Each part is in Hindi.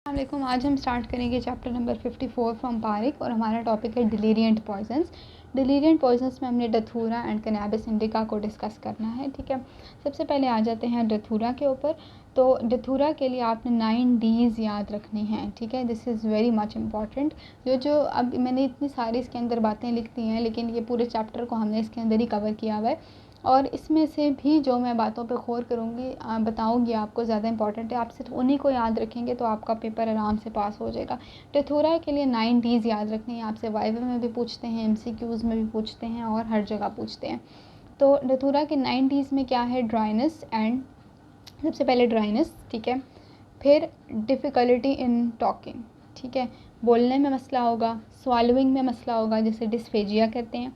अस्सलामुअलैकुम। आज हम स्टार्ट करेंगे चैप्टर नंबर 54 फ्रॉम पारिक और हमारा टॉपिक है डिलीरियंट पॉइजन्स। डिलीरियंट पॉइजन्स में हमने डथूरा एंड कैनबिस इंडिका को डिस्कस करना है। ठीक है, सबसे पहले आ जाते हैं डथूरा के ऊपर। तो डथूरा के लिए आपने 9 Ds याद रखनी हैं। ठीक है, this is very much important. जो अब मैंने इतनी सारी इसके अंदर बातें लिख दी हैं, लेकिन ये पूरे चैप्टर को हमने इसके अंदर ही कवर किया हुआ है और इसमें से भी जो मैं बातों पे गौर करूँगी बताऊँगी आपको ज़्यादा इंपॉर्टेंट है। आप सिर्फ उन्हीं को याद रखेंगे तो आपका पेपर आराम से पास हो जाएगा। डथूरा के लिए 9 Ds याद रखनी है। आपसे वाइवा में भी पूछते हैं, MCQs में भी पूछते हैं और हर जगह पूछते हैं। तो डथूरा के 9 Ds में क्या है? ड्राइनेस एंड सबसे पहले ड्राइनेस, ठीक है, फिर डिफ़िकल्टी इन टॉकिंग, ठीक है, बोलने में मसला होगा, स्वालोइंग में मसला होगा जिसे डिस्फेजिया कहते हैं,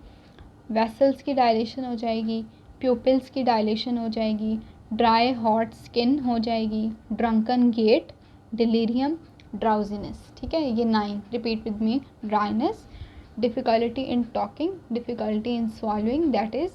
वेसल्स की डायलेशन हो जाएगी, प्यूपिल्स की डायलेशन हो जाएगी, ड्राई हॉट स्किन हो जाएगी, ड्रंकन गेट, डिलीरियम, ड्राउजीनेस। ठीक है, ये 9 repeat with me. Dryness, difficulty in talking, difficulty in swallowing that is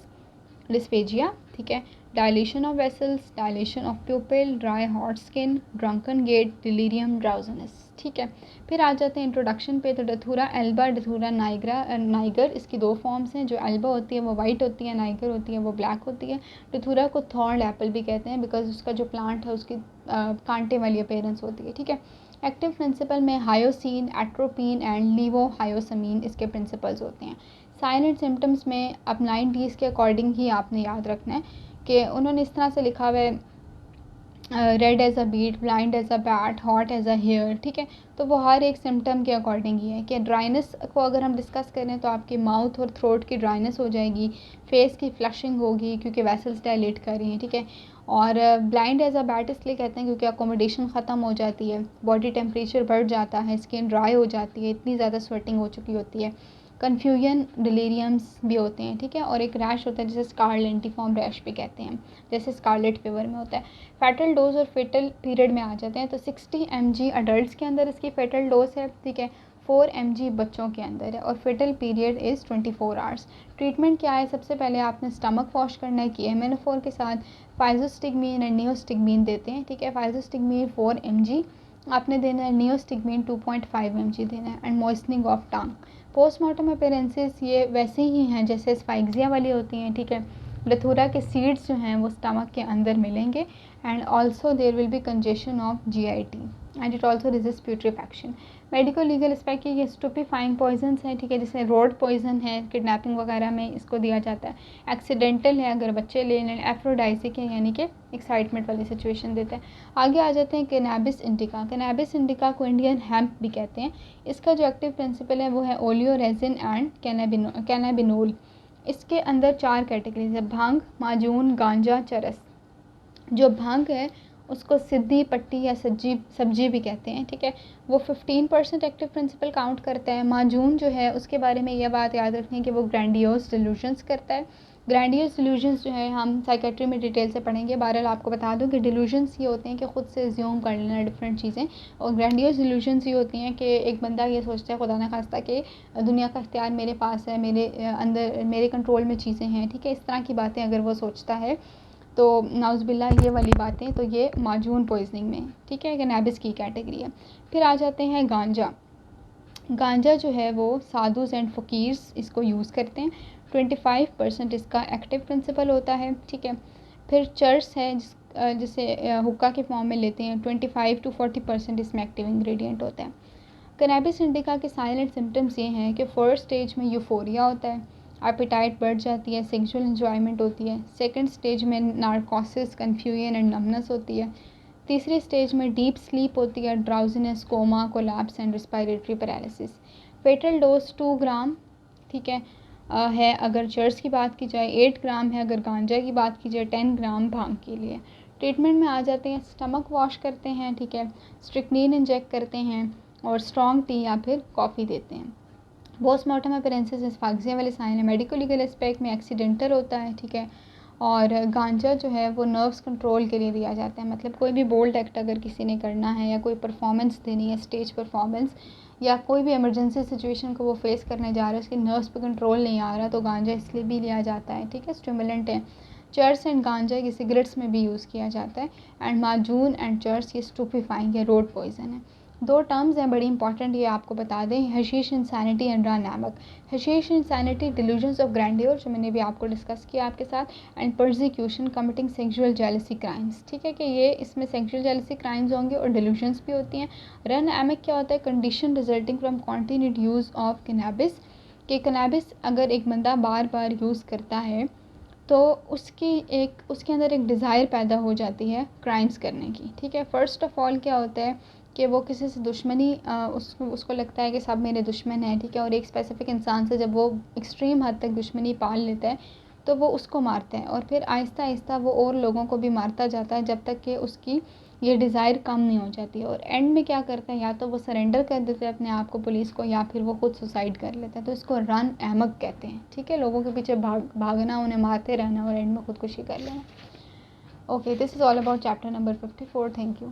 dysphagia, ठीक है, dilation of vessels, dilation of pupil, dry hot skin, drunken gait, delirium, drowsiness. ठीक है, फिर आ जाते हैं इंट्रोडक्शन पे। तो डथूरा एल्बा, डथूरा नाइगर, इसकी 2 फॉर्म्स हैं। जो एल्बा होती है वो वाइट होती है, नाइगर होती है वो ब्लैक होती है। डथूरा को थॉर्न एप्पल भी कहते हैं बिकॉज उसका जो प्लांट है उसकी कांटे वाली अपीयरेंस होती है। ठीक है, एक्टिव प्रिंसिपल में हायोसिन, एट्रोपिन एंड लीवोहायोसमीन इसके प्रिंसिपल्स होते हैं। साइन एंड सिम्टम्स में अब 9 Ds के अकॉर्डिंग ही आपने याद रखना है कि उन्होंने इस तरह से लिखा हुआ है, red as a beet, blind as a bat, hot as a hare. ठीक है, तो वो हर एक सिम्टम के अकॉर्डिंग ही है कि ड्राइनेस को अगर हम डिस्कस करें तो आपके माउथ और थ्रोट की ड्राइनेस हो जाएगी, फेस की फ्लशिंग होगी क्योंकि वेसल्स डायलेट कर रही हैं। ठीक है, और ब्लाइंड एज अ बैट इसलिए कहते हैं क्योंकि अकोमोडेशन ख़त्म हो जाती है, बॉडी टेम्परेचर बढ़ जाता है, स्किन ड्राई हो जाती है, इतनी ज़्यादा स्वेटिंग हो चुकी होती है। कन्फ्यूजन, डिलीरियम्स भी होते हैं। ठीक है, और एक रैश होता है जिसे स्कारलेंटिफॉर्म रैश भी कहते हैं, जैसे स्कारलेट फीवर में होता है। फेटल डोज और फेटल पीरियड में आ जाते हैं। तो 60 mg अडल्ट के अंदर इसकी फेटल डोज है, ठीक है, 4 mg बच्चों के अंदर है और fatal period is 24 hours. Treatment क्या है? सबसे पहले आपने स्टमक वॉश करना है, KMNO4 के साथ फाइजोस्टिगमीन एंड नियोस्टिगमीन देते हैं। ठीक है, फाइजोस्टिगमीन 4 mg आपने देना है, नियोस्टिगमीन 2.5 mg देना है, and moistening of tongue. Postmortem appearances ये वैसे ही हैं जैसे स्पाइक्सिया वाली होती हैं। ठीक है, डथूरा के सीड्स जो हैं वो स्टमक के अंदर मिलेंगे and also there will be congestion of GIT and it also resist putrefaction. Medico legal aspect ये स्टूपीफाइंग पॉइजन्स हैं। ठीक है, जैसे रोड पॉइजन है, किडनैपिंग वगैरह में इसको दिया जाता है। एक्सीडेंटल है अगर बच्चे ले लें, एफ्रोडाइसिक है यानी कि एक्साइटमेंट वाली सिचुएशन देता है। आगे आ जाते हैं कैनबिस इंडिका। कैनबिस इंडिका को इंडियन हेम्प भी कहते हैं। इसका जो एक्टिव प्रिंसिपल है वो है ओलियो रेजिन एंड कैनाबिनोल। इसके अंदर 4 कैटेगरीज है, भांग, माजून, गांजा, चरस। जो भांग है उसको सिद्धि, पट्टी या सब्जी भी कहते हैं। ठीक है, वो 15% एक्टिव प्रिंसिपल काउंट करता है। माजून जो है उसके बारे में यह बात याद रखनी है कि वो ग्रैंडियोस डिल्यूजन्स करता है। ग्रैंडियोस डिल्यूजन्स जो है हम साइकेट्री में डिटेल से पढ़ेंगे। बहरहाल आपको बता दूं कि डिल्यूजन्स ये होते हैं कि ख़ुद से ज्यूम कर लेना डिफरेंट चीज़ें, और ग्रैंडियोस डिल्यूजन्स ये होती हैं कि एक बंदा ये सोचता है खुदा न खास्ता कि दुनिया का इख्तियार मेरे पास है, मेरे अंदर मेरे कंट्रोल में चीज़ें हैं। ठीक है, इस तरह की बातें अगर वो सोचता है तो नाउज़ुबिल्लाह ये वाली बातें, तो ये माजून पॉइजनिंग में। ठीक है, कैनबिस की कैटेगरी है। फिर आ जाते हैं गांजा। गांजा जो है वो साधुस एंड फ़कीर्स इसको यूज़ करते हैं। 25% इसका एक्टिव प्रिंसिपल होता है। ठीक है, फिर चर्स है जिसे हुक्का के फॉर्म में लेते हैं। 25 to 40% इसमें एक्टिव इंग्रेडिएंट होता है। कैनबिस इंडिका के साइलेंट सिम्टम्स ये हैं कि फर्स्ट स्टेज में यूफोरिया होता है, एपेटाइट बढ़ जाती है, सेक्सुअल एंजॉयमेंट होती है। सेकंड स्टेज में नार्कोसिस, कन्फ्यूजन एंड नमनेस होती है। तीसरी स्टेज में डीप स्लीप होती है, drowsiness, coma, collapse and respiratory paralysis. Fatal dose 2 gram, ठीक है अगर चर्स की बात की जाए, 8 ग्राम है अगर गांजा की बात की जाए, 10 ग्राम भांग के लिए। ट्रीटमेंट में आ जाते हैं, स्टमक वॉश करते हैं, ठीक है, स्ट्रिक्नीन इंजेक्ट करते हैं और स्ट्रॉन्ग टी या फिर कॉफ़ी देते हैं। पोस्टमार्टम अपीयरेंसेस एस्फाक्सिया वाले साइन है। मेडिको लीगल एस्पेक्ट में एक्सीडेंटल होता है। ठीक है, और गांजा जो है वो नर्व्स कंट्रोल के लिए दिया जाता है। मतलब कोई भी बोल्ड एक्ट अगर किसी ने करना है या कोई परफॉर्मेंस देनी है, स्टेज परफॉर्मेंस, या कोई भी इमरजेंसी सिचुएशन को वो फेस करने जा रहा है, उसके नर्व्स पे कंट्रोल नहीं आ रहा, तो गांजा इसलिए भी लिया जाता है। ठीक है, स्टिमुलेंट है। चर्स एंड गांजा ये सिगरेट्स में भी यूज़ किया जाता है। एंड माजून एंड चर्स ये स्टूपीफाइंग या रोड पॉइजन है। दो टर्म्स हैं बड़ी इंपॉर्टेंट, ये आपको बता दें, hashish insanity and run amok. Hashish insanity delusions of grandeur, जो मैंने भी आपको डिस्कस किया आपके साथ, and persecution committing sexual jealousy crimes. ठीक है कि ये इसमें सेक्सुअल जेलसी क्राइम्स होंगे और डिल्यूजन्स भी होती हैं। रन एमक क्या होता है, condition resulting from continued use of cannabis, कि कैनबिस अगर एक बंदा बार बार यूज़ करता है तो उसके अंदर एक डिज़ायर पैदा हो जाती है क्राइम्स करने की। ठीक है, फ़र्स्ट ऑफ़ ऑल क्या होता है कि वो किसी से दुश्मनी, उसको लगता है कि सब मेरे दुश्मन हैं। ठीक है, और एक स्पेसिफ़िक इंसान से जब वो एक्सट्रीम हद तक दुश्मनी पाल लेता है तो वो उसको मारता है, और फिर आहिस्ता आहिस्ता वो और लोगों को भी मारता जाता है जब तक कि उसकी ये डिज़ायर कम नहीं हो जाती है। और एंड में क्या करता है, या तो वो सरेंडर कर देते हैं अपने आप को पुलिस को, या फिर वो खुद सुसाइड कर लेता है। तो इसको रन एमक कहते हैं। ठीक है, लोगों के पीछे भागना, उन्हें मारते रहना और एंड में खुदकुशी कर लेना। Okay, this is all about chapter number 54। Thank you.